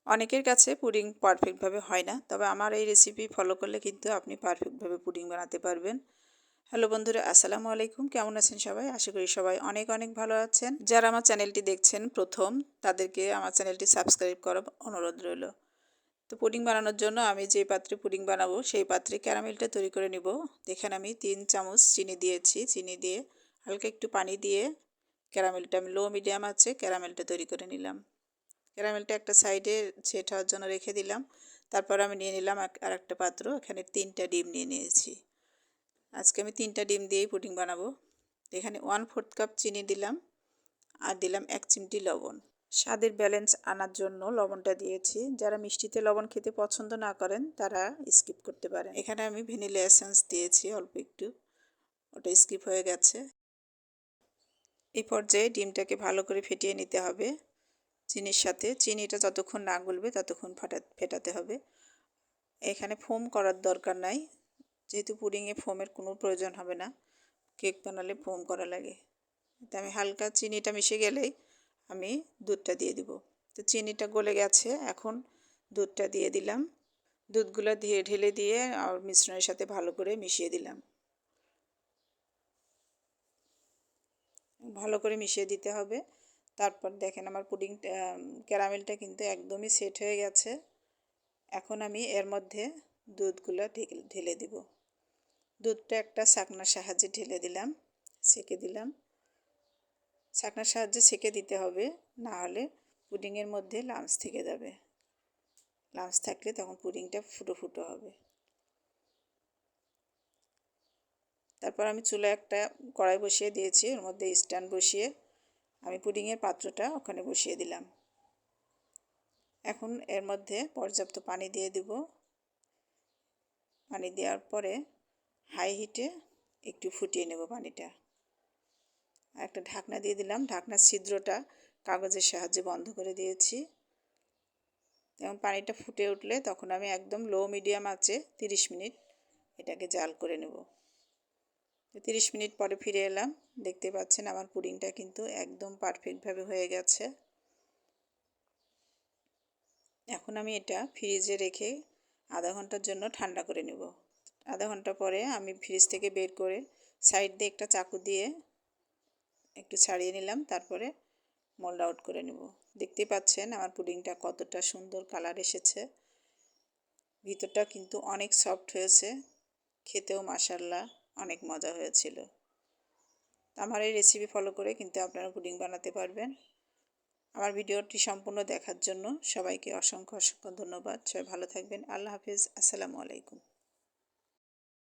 অনেকের কাছে পুডিং পারফেক্টভাবে হয় না, তবে আমার এই রেসিপি ফলো করলে কিন্তু আপনি পারফেক্টভাবে পুডিং বানাতে পারবেন। হ্যালো বন্ধুরা, আসসালামু আলাইকুম। কেমন আছেন সবাই? আশা করি সবাই অনেক অনেক ভালো আছেন। যারা আমার চ্যানেলটি দেখছেন প্রথম, তাদেরকে আমার চ্যানেলটি সাবস্ক্রাইব করার অনুরোধ রইল। তো পুডিং বানানোর জন্য আমি যে পাত্রে পুডিং বানাবো সেই পাত্রে ক্যারামেলটা তৈরি করে নিব। এখানে আমি 3 চামচ চিনি দিয়েছি। চিনি দিয়ে হালকা একটু পানি দিয়ে ক্যারামেলটা আমি লো মিডিয়াম আছে ক্যারামেলটা তৈরি করে নিলাম। ক্যারামেলটা একটা সাইডে সেট হওয়ার জন্য রেখে দিলাম। তারপর আমি নিয়ে নিলাম আর একটা পাত্র। এখানে 3টা ডিম নিয়ে নিয়েছি। আজকে আমি 3টা ডিম দিয়েই পুডিং বানাবো। এখানে 1/4 কাপ চিনি দিলাম আর দিলাম 1 চিমটি লবণ। স্বাদের ব্যালেন্স আনার জন্য লবণটা দিয়েছি। যারা মিষ্টিতে লবণ খেতে পছন্দ না করেন তারা স্কিপ করতে পারেন। এখানে আমি ভ্যানিলা এসেন্স দিয়েছি অল্প একটু, ওটা স্কিপ হয়ে গেছে। এই পর্যায়ে ডিমটাকে ভালো করে ফেটিয়ে নিতে হবে চিনির সাথে। চিনিটা যতক্ষণ না গলবে ততক্ষণ ফেটাতে হবে। এখানে ফোম করার দরকার নাই, যেহেতু পুডিংয়ে ফোমের কোনো প্রয়োজন হবে না। কেক বানালে ফোম করা লাগে। তো আমি হালকা চিনিটা মিশে গেলেই আমি দুধটা দিয়ে দিব। তো চিনিটা গলে গেছে, এখন দুধটা দিয়ে দিলাম। দুধগুলো ঢেলে দিয়ে আর মিশ্রণের সাথে ভালো করে মিশিয়ে দিলাম। ভালো করে মিশিয়ে দিতে হবে। তারপর দেখেন আমার পুডিংটা ক্যারামেলটা কিন্তু একদমই সেট হয়ে গেছে। এখন আমি এর মধ্যে দুধগুলো ঢেলে দিব। দুধটা একটা ছাঁকনার সাহায্যে ঢেলে দিলাম, সেঁকে দিলাম। ছাঁকনার সাহায্যে সেঁকে দিতে হবে, না হলে পুডিংয়ের মধ্যে লামস থেকে যাবে। লামস থাকলে তখন পুডিংটা ফুটো ফুটো হবে। তারপর আমি চুলায় একটা কড়াই বসিয়ে দিয়েছি, ওর মধ্যে স্ট্যান্ড বসিয়ে আমি পুডিংয়ের পাত্রটা ওখানে বসিয়ে দিলাম। এখন এর মধ্যে পর্যাপ্ত পানি দিয়ে দিব। পানি দেওয়ার পরে হাই হিটে একটু ফুটিয়ে নেব পানিটা। আর একটা ঢাকনা দিয়ে দিলাম। ঢাকনার ছিদ্রটা কাগজের সাহায্যে বন্ধ করে দিয়েছি। এবং পানিটা ফুটে উঠলে তখন আমি একদম লো মিডিয়াম আঁচে 30 মিনিট এটাকে জাল করে নেব। 30 মিনিট পরে ফিরে এলাম। দেখতে পাচ্ছেন আমার পুডিংটা কিন্তু একদম পারফেক্টভাবে হয়ে গেছে। এখন আমি এটা ফ্রিজে রেখে আধা ঘন্টার জন্য ঠান্ডা করে নেব। আধা ঘন্টা পরে আমি ফ্রিজ থেকে বের করে সাইড দিয়ে একটা চাকু দিয়ে একটু ছাড়িয়ে নিলাম। তারপরে মোল্ড আউট করে নেব। দেখতে পাচ্ছেন আমার পুডিংটা কতটা সুন্দর কালার এসেছে। ভিতরটা কিন্তু অনেক সফট হয়েছে, খেতেও মাশাআল্লাহ অনেক মজা হয়েছিল। আমার এই রেসিপি ফলো করে কিন্তু আপনারা পুডিং বানাতে পারবেন। আমার ভিডিওটি সম্পূর্ণ দেখার জন্য সবাইকে অসংখ্য অসংখ্য ধন্যবাদ। সবাই ভালো থাকবেন। আল্লাহ হাফিজ। আসসালামু আলাইকুম।